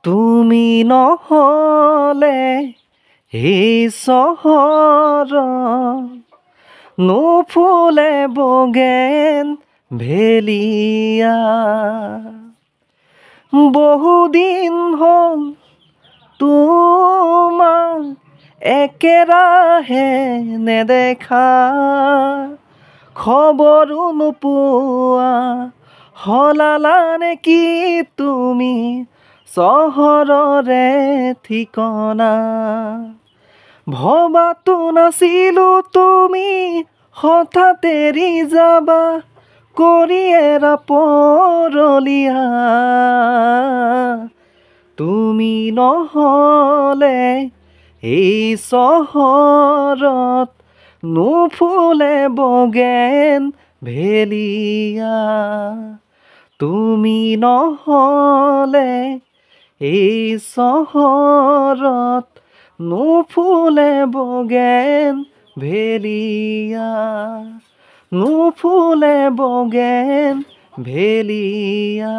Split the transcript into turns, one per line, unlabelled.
তুমি নহ'লে এই চহৰত নুফুলে বগেন ভেলিয়া। বহুদিন হ'ল তোমাক একেৰাহে নেদেখা, খবৰো নোপোৱা হলালা নেকি তুমি চহৰৰে ঠিকনা। ভবাতো নাছিলো তুমি হঠাৎ এৰি যাবা কৰি এৰা পৰলীয়া। তুমি নহ'লে এই চহৰত নুফুলে বগেন ভেলিয়া। তুমি নহ'লে এই চহৰত নুফুলে বগেন ভেলিয়া, নুফুলে বগেন ভেলিয়া।